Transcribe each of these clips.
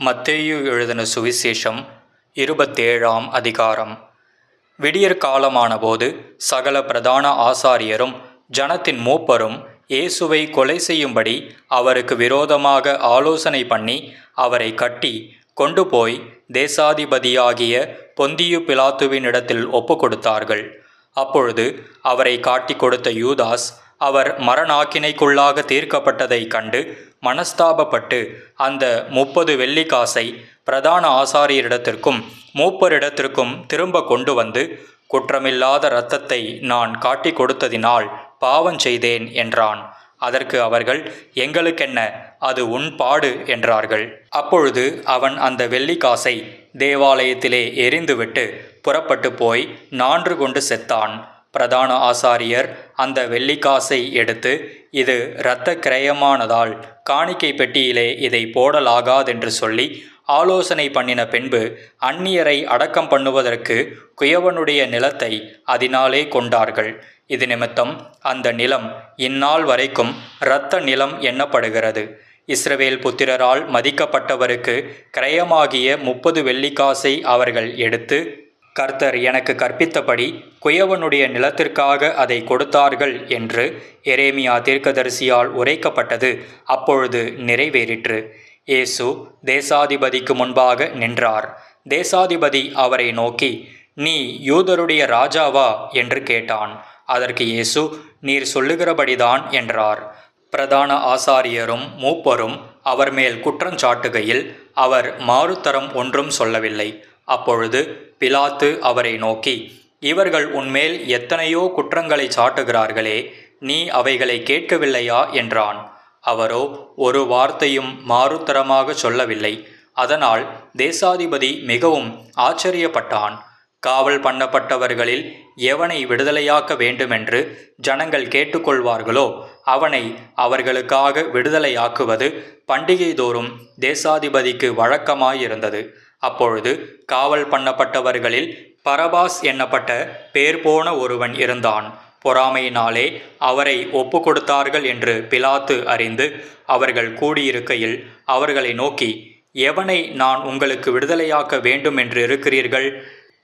மத்தேயு எழுதின சுவிசேஷம் 27ஆம் அதிகாரம். விடியற் காலமானபோது சகல பிரதான ஆசாரியரும் ஜனத்தின் மூப்பரும் இயேசுவை கொலை செய்யும்படி அவருக்கு விரோதமாக ஆலோசனை பண்ணி அவரை கட்டி கொண்டு போய் தேசாதிபதியாகிய பொந்தியு பிலாத்துவினிடத்தில் ஒப்பு கொடுத்தார்கள். அப்பொழுது அவரை காட்டிக் கொடுத்த யூதாஸ் அவர் மரணாக்கினைக்குள்ளாக தீர்க்கப்பட்டதைக் கண்டு மனஸ்தாபப்பட்டு அந்த 30 வெள்ளிக்காசை பிரதான ஆசாரியரிடத்திற்கும் மூப்பரிடத்திற்கும் திரும்ப கொண்டு வந்து, குற்றமில்லாத இரத்தத்தை நான் காட்டிக் கொடுத்ததினால் பாவம் செய்தேன் என்றான். அதற்கு அவர்கள், எங்களுக்கென்ன, அது உன் பாடு என்றார்கள். அப்பொழுது அவன் அந்த வெள்ளிக்காசை தேவாலயத்திலே எறிந்துவிட்டு புறப்பட்டு போய் நான்று கொண்டு செத்தான். பிரதான ஆசாரியர் அந்த வெள்ளிக்காசை எடுத்து, இது இரத்த கிரயமானதால் காணிக்கை பெட்டியிலே இதை போடலாகாதென்று சொல்லி ஆலோசனை பண்ணின பின்பு அந்நியரை அடக்கம் பண்ணுவதற்கு குயவனுடைய நிலத்தை அதனாலே கொண்டார்கள். இது நிமித்தம் அந்த நிலம் இந்நாள் வரைக்கும் இரத்த நிலம் எண்ணப்படுகிறது. இஸ்ரவேல் புத்திரரால் மதிக்கப்பட்டவருக்கு கிரயமாகிய 30 வெள்ளிக்காசை அவர்கள் எடுத்து, கர்த்தர் எனக்கு கற்பித்தபடி குயவனுடைய நிலத்திற்காக அதை கொடுத்தார்கள் என்று எரேமியா தீர்க்கதரிசியால் உரைக்கப்பட்டது அப்பொழுது நிறைவேறிற்று. இயேசு தேசாதிபதிக்கு முன்பாக நின்றார். தேசாதிபதி அவரை நோக்கி, நீ யூதருடைய ராஜாவா என்று கேட்டான். அதற்கு இயேசு, நீர் சொல்லுகிறபடிதான் என்றார். பிரதான ஆசாரியரும் மூப்பரும் அவர் மேல் குற்றஞ்சாட்டுகையில் அவர் மாறுத்தரம் ஒன்றும் சொல்லவில்லை. அப்பொழுது பிலாத்து அவரை நோக்கி, இவர்கள் உன்மேல் எத்தனையோ குற்றங்களை சாட்டுகிறார்களே, நீ அவைகளை கேட்கவில்லையா என்றான். அவரோ ஒரு வார்த்தையும் மாறுத்தரமாக சொல்லவில்லை. அதனால் தேசாதிபதி மிகவும் ஆச்சரியப்பட்டான். காவல் பண்ணப்பட்டவர்களில் எவனை விடுதலையாக்க வேண்டுமென்று ஜனங்கள் கேட்டுக்கொள்வார்களோ அவனை அவர்களுக்காக விடுதலையாக்குவது பண்டிகை தோறும் தேசாதிபதிக்கு வழக்கமாயிருந்தது. அப்பொழுது காவல் பண்ணப்பட்டவர்களில் பரபாஸ் என்னப்பட்ட பேர் போன ஒருவன் இருந்தான். பொறாமையினாலே அவரை ஒப்பு கொடுத்தார்கள் என்று பிலாத்து அறிந்து அவர்கள் கூடியிருக்கையில் அவர்களை நோக்கி, எவனை நான் உங்களுக்கு விடுதலையாக்க வேண்டும் என்று இருக்கிறீர்கள்?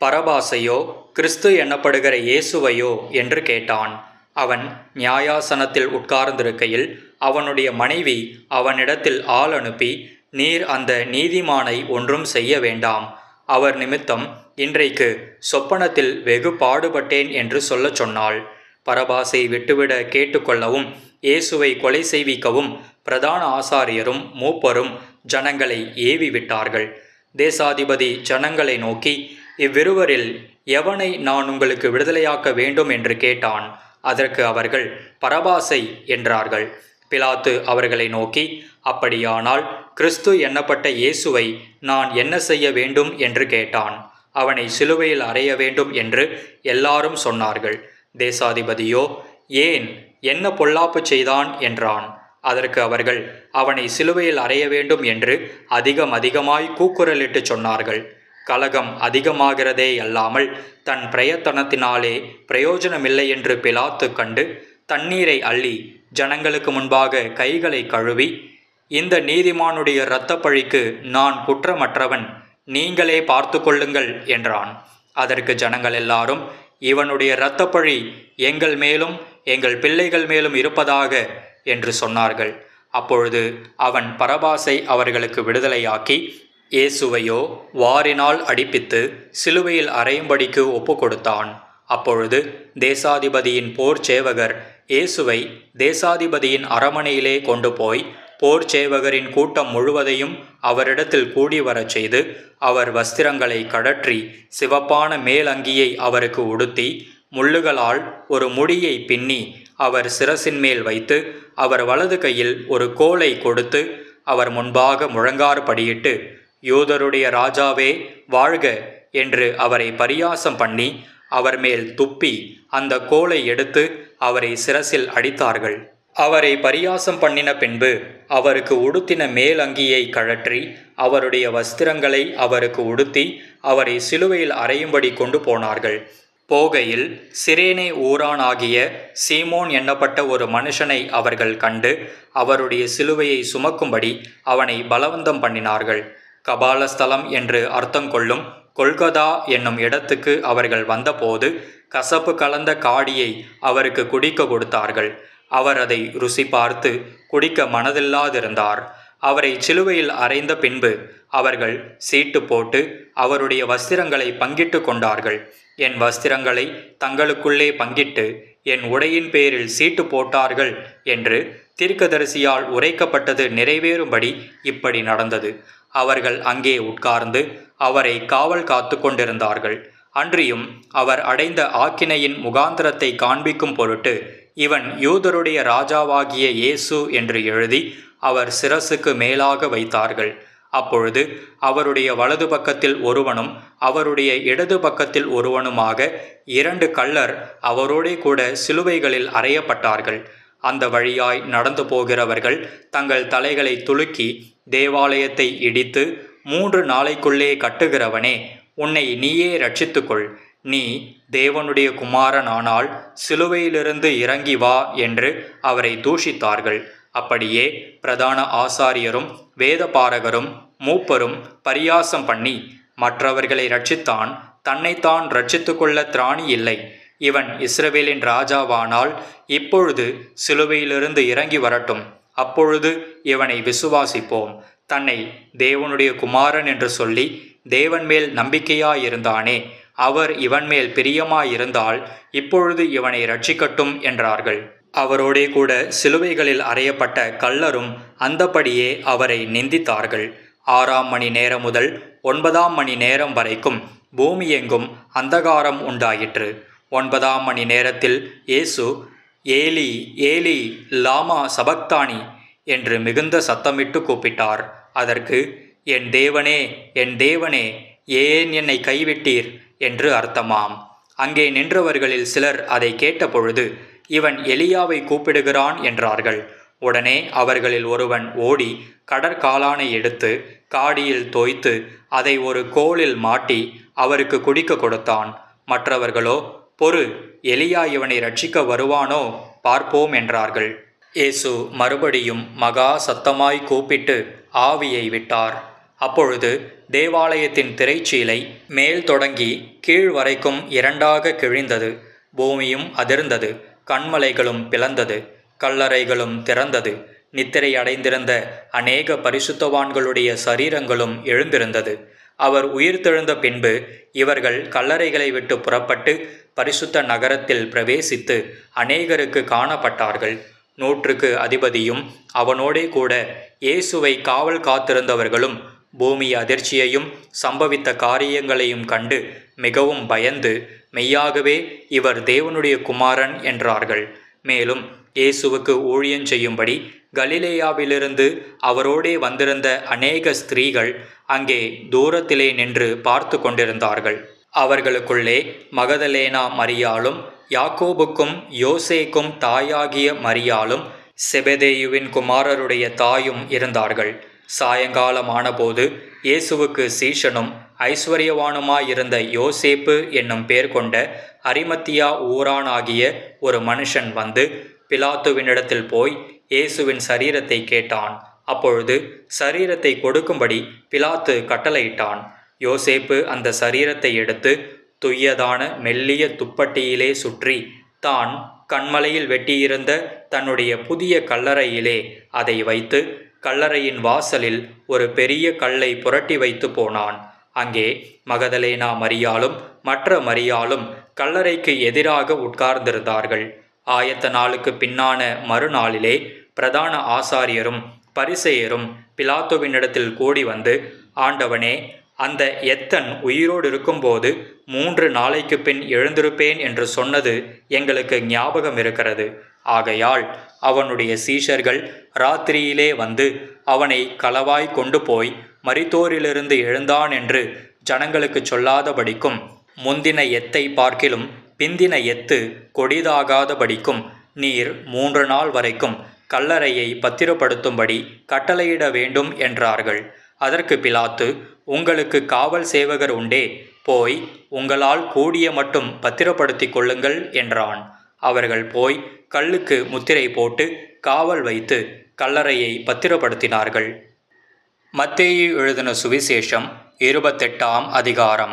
பரபாசையோ கிறிஸ்து என்னப்படுகிற இயேசுவையோ என்று கேட்டான். அவன் நியாயாசனத்தில் உட்கார்ந்திருக்கையில் அவனுடைய மனைவி அவனிடத்தில் ஆள் அனுப்பி, நீர் அந்த நீதிமானை ஒன்றும் செய்ய வேண்டாம். அவர் நிமித்தம் இன்றைக்கு சொப்பனத்தில் வெகு பாடுபட்டேன் என்று சொல்லச் சொன்னாள். பரபாசை விட்டுவிட கேட்டுக்கொள்ளவும் இயேசுவை கொலை செய்விக்கவும் பிரதான ஆசாரியரும் மூப்பரும் ஜனங்களை ஏவி விட்டார்கள். தேசாதிபதி ஜனங்களை நோக்கி, இவ்விருவரில் எவனை நான் உங்களுக்கு விடுதலையாக்க வேண்டும் என்று கேட்டான். அதற்கு அவர்கள், பரபாசை என்றார்கள். பிலாத்து அவர்களை நோக்கி, அப்படியானால் கிறிஸ்து என்னப்பட்ட இயேசுவை நான் என்ன செய்ய வேண்டும் என்று கேட்டான். அவனை சிலுவையில் அறைய வேண்டும் என்று எல்லாரும் சொன்னார்கள். தேசாதிபதியோ, ஏன், என்ன பொல்லாப்பு செய்தான் என்றான். அதற்கு அவர்கள், அவனை சிலுவையில் அறைய வேண்டும் என்று அதிகமாய் கூக்குரலிட்டு சொன்னார்கள். கலகம் அதிகமாகிறதே அல்லாமல் தன் பிரயத்தனத்தினாலே பிரயோஜனமில்லை என்று பிலாத்து கண்டு தண்ணீரை அள்ளி ஜனங்களுக்கு முன்பாக கைகளை கழுவி, இந்த நீதிமானுடைய இரத்தப்பழிக்கு நான் குற்றமற்றவன், நீங்களே பார்த்து கொள்ளுங்கள் என்றான். அதற்கு ஜனங்கள் எல்லாரும், இவனுடைய இரத்தப்பழி எங்கள் மேலும் எங்கள் பிள்ளைகள் மேலும் இருப்பதாக என்று சொன்னார்கள். அப்பொழுது அவன் பரபாசை அவர்களுக்கு விடுதலையாக்கி இயேசுவையோ வாரினால் அடிப்பித்து சிலுவையில் அறையும்படிக்கு ஒப்பு கொடுத்தான். அப்பொழுது தேசாதிபதியின் போர் சேவகர் இயேசுவை தேசாதிபதியின் அரமனையிலே கொண்டு போய் போர் சேவகரின் கூட்டம் முழுவதையும் அவரிடத்தில் கூடி வரச் செய்து அவர் வஸ்திரங்களை கடற்றி சிவப்பான மேலங்கியை அவருக்கு உடுத்தி முள்ளுகளால் ஒரு முடியை பின்னி அவர் சிரசின் மேல் வைத்து அவர் வலது கையில் ஒரு கோலை கொடுத்து அவர் முன்பாக முழங்கார்படியிட்டு, யூதருடைய ராஜாவே வாழ்க என்று அவரை பரியாசம் பண்ணி அவர் மேல் துப்பி அந்த கோலை எடுத்து அவரை சிரசில் அடித்தார்கள். அவரை பரியாசம் பண்ணின பின்பு அவருக்கு உடுத்தின மேலங்கியை கழற்றி அவருடைய வஸ்திரங்களை அவருக்கு உடுத்தி அவரை சிலுவையில் அறையும்படி கொண்டு போனார்கள். போகையில் சிரேனே ஊரானாகிய சீமோன் என்னப்பட்ட ஒரு மனுஷனை அவர்கள் கண்டு அவருடைய சிலுவையை சுமக்கும்படி அவனை பலவந்தம் பண்ணினார்கள். கபாலஸ்தலம் என்று அர்த்தம் கொள்ளும் கொல்கதா என்னும் இடத்துக்கு அவர்கள் வந்தபோது கசப்பு கலந்த காடியை அவருக்கு குடிக்க கொடுத்தார்கள். அவர் அதை ருசி பார்த்து குடிக்க மனதில்லாதிருந்தார். அவரை சிலுவையில் அறைந்த பின்பு அவர்கள் சீட்டு போட்டு அவருடைய வஸ்திரங்களை பங்கிட்டு கொண்டார்கள். என் வஸ்திரங்களை தங்களுக்குள்ளே பங்கிட்டு என் உடையின் பேரில் சீட்டு போட்டார்கள் என்று தீர்க்கதரிசியால் உரைக்கப்பட்டது நிறைவேறும்படி இப்படி நடந்தது. அவர்கள் அங்கே உட்கார்ந்து அவரை காவல் காத்து கொண்டிருந்தார்கள். அன்றியும் அவர் அடைந்த ஆக்கினையின் முகாந்திரத்தை காண்பிக்கும் பொருட்டு இவன் யூதருடைய ராஜாவாகிய இயேசு என்று எழுதி அவர் சிரசுக்கு மேலாக வைத்தார்கள். அப்பொழுது அவருடைய வலது பக்கத்தில் ஒருவனும் அவருடைய இடது பக்கத்தில் ஒருவனுமாக 2 கள்ளர் அவரோடே கூட சிலுவைகளில் அறையப்பட்டார்கள். அந்த வழியாய் நடந்து போகிறவர்கள் தங்கள் தலைகளை துலுக்கி தேவாலயத்தை இடித்து 3 நாளைக்குள்ளே கட்டுகிறவனே, உன்னை நீயே ரட்சித்துக்கொள், நீ தேவனுடைய குமாரனானால் சிலுவையிலிருந்து இறங்கி வா என்று அவரை தூஷித்தார்கள். அப்படியே பிரதான ஆசாரியரும் வேதபாரகரும் மூப்பரும் பரியாசம் பண்ணி, மற்றவர்களை ரட்சித்தான், தன்னைத்தான் ரட்சித்து கொள்ள திராணி இல்லை. இவன் இஸ்ரவேலின் ராஜாவானால் இப்பொழுது சிலுவையிலிருந்து இறங்கி வரட்டும், அப்பொழுது இவனை விசுவாசிப்போம். தன்னை தேவனுடைய குமாரன் என்று சொல்லி தேவன் மேல் நம்பிக்கையாயிருந்தானே, அவர் இவன் மேல் பிரியமாயிருந்தால் இப்பொழுது இவனை ரட்சிக்கட்டும் என்றார்கள். அவரோடே கூட சிலுவைகளில் அறையப்பட்ட கள்ளரும் அந்தபடியே அவரை நிந்தித்தார்கள். 6ஆம் மணி நேரம் முதல் 9ஆம் மணி நேரம் வரைக்கும் பூமி எங்கும் அந்தகாரம் உண்டாயிற்று. 9ஆம் மணி நேரத்தில் இயேசு ஏலி ஏலி லாமா சபக்தானி என்று மிகுந்த சத்தமிட்டு கூப்பிட்டார். அதற்கு என் தேவனே, என் தேவனே, ஏன் என்னை கைவிட்டீர் என்று அர்த்தமாம். அங்கே நின்றவர்களில் சிலர் அதை கேட்டபொழுது இவன் எலியாவை கூப்பிடுகிறான் என்றார்கள். உடனே அவர்களில் ஒருவன் ஓடி கடற்காலானை எடுத்து காடியில் தோய்த்து அதை ஒரு கோலில் மாட்டி அவருக்கு குடிக்க கொடுத்தான். மற்றவர்களோ, பொறு, எலியா இவனை ரட்சிக்க வருவானோ பார்ப்போம் என்றார்கள். இயேசு மறுபடியும் மகா சத்தமாய் கூப்பிட்டு ஆவியை விட்டார். அப்பொழுது தேவாலயத்தின் திரைச்சீலை மேல் தொடங்கி கீழ் வரைக்கும் 2ஆக கிழிந்தது. பூமியும் அதிர்ந்தது, கண்மலைகளும் பிளந்தது, கல்லறைகளும் திறந்தது. நித்திரை அடைந்திருந்த அநேக பரிசுத்தவான்களுடைய சரீரங்களும் எழுந்திருந்தது. அவர் உயிர்த்தெழுந்த பின்பு இவர்கள் கல்லறைகளை விட்டு புறப்பட்டு பரிசுத்த நகரத்தில் பிரவேசித்து அநேகருக்கு காணப்பட்டார்கள். 100க்கு அதிபதியும் அவனோடே கூட இயேசுவை காவல் காத்திருந்தவர்களும் பூமி அதிர்ச்சியையும் சம்பவித்த காரியங்களையும் கண்டு மிகவும் பயந்து, மெய்யாகவே இவர் தேவனுடைய குமாரன் என்றார்கள். மேலும் இயேசுவுக்கு ஊழியம் செய்யும்படி கலிலேயாவிலிருந்து அவரோடே வந்திருந்த அநேக ஸ்திரீகள் அங்கே தூரத்திலே நின்று பார்த்து கொண்டிருந்தார்கள். அவர்களுக்குள்ளே மகதலேனா மரியாளும், யாக்கோபுக்கும் யோசேக்கும் தாயாகிய மரியாளும், செபெதேயுவின் குமாரருடைய தாயும் இருந்தார்கள். சாயங்காலமானபோது இயேசுவுக்கு சீஷனும் ஐஸ்வர்யவானுமாயிருந்த யோசேப்பு என்னும் பேர் கொண்ட அரிமத்தியா ஊரானாகிய ஒரு மனுஷன் வந்து பிலாத்துவினிடத்தில் போய் இயேசுவின் சரீரத்தை கேட்டான். அப்பொழுது சரீரத்தை கொடுக்கும்படி பிலாத்து கட்டளையிட்டான். யோசேப்பு அந்த சரீரத்தை எடுத்து துய்யதான மெல்லிய துப்பட்டியிலே சுற்றி தான் கண்மலையில் வெட்டியிருந்த தன்னுடைய புதிய கல்லறையிலே அதை வைத்து கல்லறையின் வாசலில் ஒரு பெரிய கல்லை புரட்டி வைத்து போனான். அங்கே மகதலேனா மரியாளும் மற்ற மரியாளும் கல்லறைக்கு எதிராக உட்கார்ந்திருந்தார்கள். ஆயத்த நாளுக்கு பின்னான மறுநாளிலே பிரதான ஆசாரியரும் பரிசேயரும் பிலாத்துவினிடத்தில் கூடி வந்து, ஆண்டவனே, அந்த எத்தன் உயிரோடு இருக்கும்போது 3 நாளைக்கு பின் எழுந்திருப்பேன் என்று சொன்னது எங்களுக்கு ஞாபகம் இருக்கிறது. ஆகையால் அவனுடைய சீஷர்கள் ராத்திரியிலே வந்து அவனை களவாய் கொண்டு போய் மரித்தோரிலிருந்து எழுந்தான் என்று ஜனங்களுக்கு சொல்லாதபடிக்கும், முந்தின எத்தை பார்க்கிலும் பிந்தின எத்து கொடிதாகாதபடிக்கும் நீர் 3 நாள் வரைக்கும் கல்லறையை பத்திரப்படுத்தும்படி கட்டளையிட வேண்டும் என்றார்கள். அதற்கு பிலாத்து, உங்களுக்கு காவல் சேவகர் உண்டே, போய் உங்களால் கூடிய மட்டும் பத்திரப்படுத்தி கொள்ளுங்கள் என்றான். அவர்கள் போய் கல்லுக்கு முத்திரை போட்டு காவல் வைத்து கல்லறையை பத்திரப்படுத்தினார்கள். மத்தேயு எழுதின சுவிசேஷம் 28ஆம் அதிகாரம்.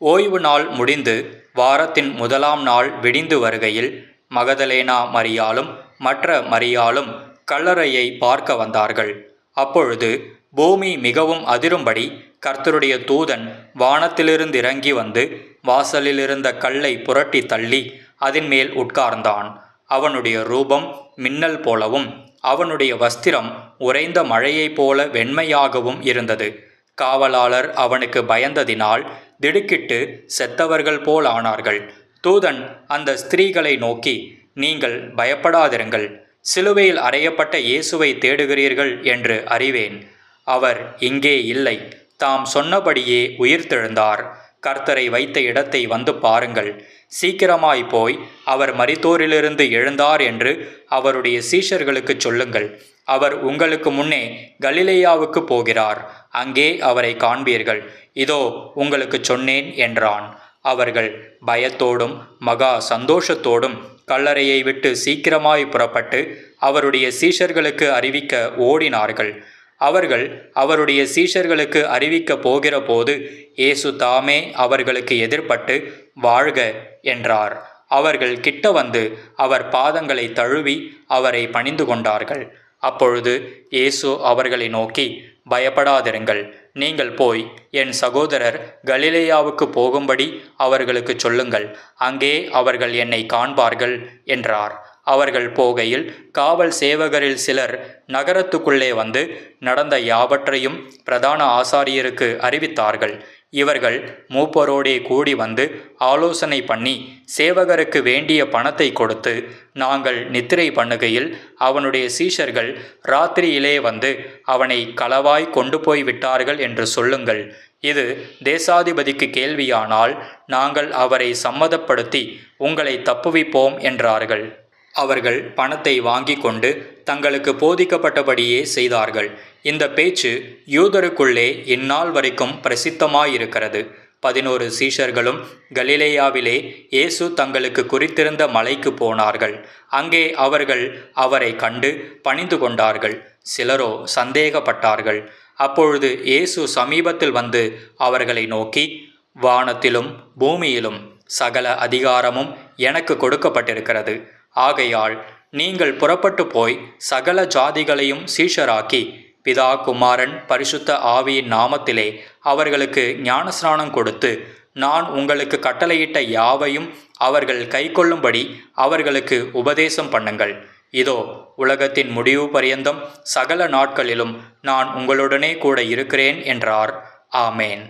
ஓய்வு நாள் முடிந்து வாரத்தின் முதலாம் நாள் விடிந்து வருகையில் மகதலேனா மரியாளும் மற்ற மரியாளும் கல்லறையை பார்க்க வந்தார்கள். அப்பொழுது பூமி மிகவும் அதிரும்படி கர்த்தருடைய தூதன் வானத்திலிருந்து இறங்கி வந்து வாசலிலிருந்த கல்லை புரட்டி தள்ளி அதன் மேல் உட்கார்ந்தான். அவனுடைய ரூபம் மின்னல் போலவும் அவனுடைய வஸ்திரம் உறைந்த மழையைப் போல வெண்மையாகவும் இருந்தது. காவலாளர் அவனுக்கு பயந்ததினால் திடுக்கிட்டு செத்தவர்கள் போல் ஆனார்கள். தூதன் அந்த ஸ்திரீகளை நோக்கி, நீங்கள் பயப்படாதிருங்கள், சிலுவையில் அறையப்பட்ட இயேசுவை தேடுகிறீர்கள் என்று அறிவேன். அவர் இங்கே இல்லை, தாம் சொன்னபடியே உயிர்த்தெழுந்தார். கர்த்தரை வைத்த இடத்தை வந்து பாருங்கள். சீக்கிரமாய் போய் அவர் மரித்தோரிலிருந்து எழுந்தார் என்று அவருடைய சீஷர்களுக்கு சொல்லுங்கள். அவர் உங்களுக்கு முன்னே கலிலேயாவுக்கு போகிறார், அங்கே அவரை காண்பீர்கள். இதோ உங்களுக்கு சொன்னேன் என்றான். அவர்கள் பயத்தோடும் மகா சந்தோஷத்தோடும் கல்லறையை விட்டு சீக்கிரமாய் புறப்பட்டு அவருடைய சீஷர்களுக்கு அறிவிக்க ஓடினார்கள். அவர்கள் அவருடைய சீஷர்களுக்கு அறிவிக்க போகிற போது இயேசு தாமே அவர்களுக்கு எதிர்பட்டு வாழ்க என்றார். அவர்கள் கிட்ட வந்து அவர் பாதங்களை தழுவி அவரை பணிந்து கொண்டார்கள். அப்பொழுது இயேசு அவர்களை நோக்கி, பயப்படாதிருங்கள், நீங்கள் போய் என் சகோதரர் கலிலேயாவுக்கு போகும்படி அவர்களுக்கு சொல்லுங்கள், அங்கே அவர்கள் என்னை காண்பார்கள் என்றார். அவர்கள் போகையில் காவல் சேவகரில் சிலர் நகரத்துக்குள்ளே வந்து நடந்த யாவற்றையும் பிரதான ஆசாரியருக்கு அறிவித்தார்கள். இவர்கள் மூப்பரோடே கூடி வந்து ஆலோசனை பண்ணி சேவகருக்கு வேண்டிய பணத்தை கொடுத்து, நாங்கள் நித்திரை பண்ணுகையில் அவனுடைய சீஷர்கள் ராத்திரியிலே வந்து அவனை களவாய் கொண்டு போய் விட்டார்கள் என்று சொல்லுங்கள். இது தேசாதிபதிக்கு கேள்வியானால் நாங்கள் அவரை சம்மதப்படுத்தி உங்களை தப்புவிப்போம் என்றார்கள். அவர்கள் பணத்தை வாங்கி கொண்டு தங்களுக்கு போதிக்கப்பட்டபடியே செய்தார்கள். இந்த பேச்சு யூதருக்குள்ளே இந்நாள் வரைக்கும் பிரசித்தமாயிருக்கிறது. 11 சீஷர்களும் கலிலேயாவிலே இயேசு தங்களுக்கு குறித்திருந்த மலைக்கு போனார்கள். அங்கே அவர்கள் அவரை கண்டு பணிந்து கொண்டார்கள். சிலரோ சந்தேகப்பட்டார்கள். அப்பொழுது இயேசு சமீபத்தில் வந்து அவர்களை நோக்கி, வானத்திலும் பூமியிலும் சகல அதிகாரமும் எனக்கு கொடுக்கப்பட்டிருக்கிறது. ஆகையால் நீங்கள் புறப்பட்டு போய் சகல ஜாதிகளையும் சீஷராக்கி பிதா குமாரன் பரிசுத்த ஆவியின் நாமத்திலே அவர்களுக்கு ஞானஸ்நானம் கொடுத்து, நான் உங்களுக்கு கட்டளையிட்ட யாவையும் அவர்கள் கைக்கொள்ளும்படி அவர்களுக்கு உபதேசம் பண்ணுங்கள். இதோ உலகத்தின் முடிவு பரியந்தம் சகல நாட்களிலும் நான் உங்களுடனே கூட இருக்கிறேன் என்றார். ஆமேன்.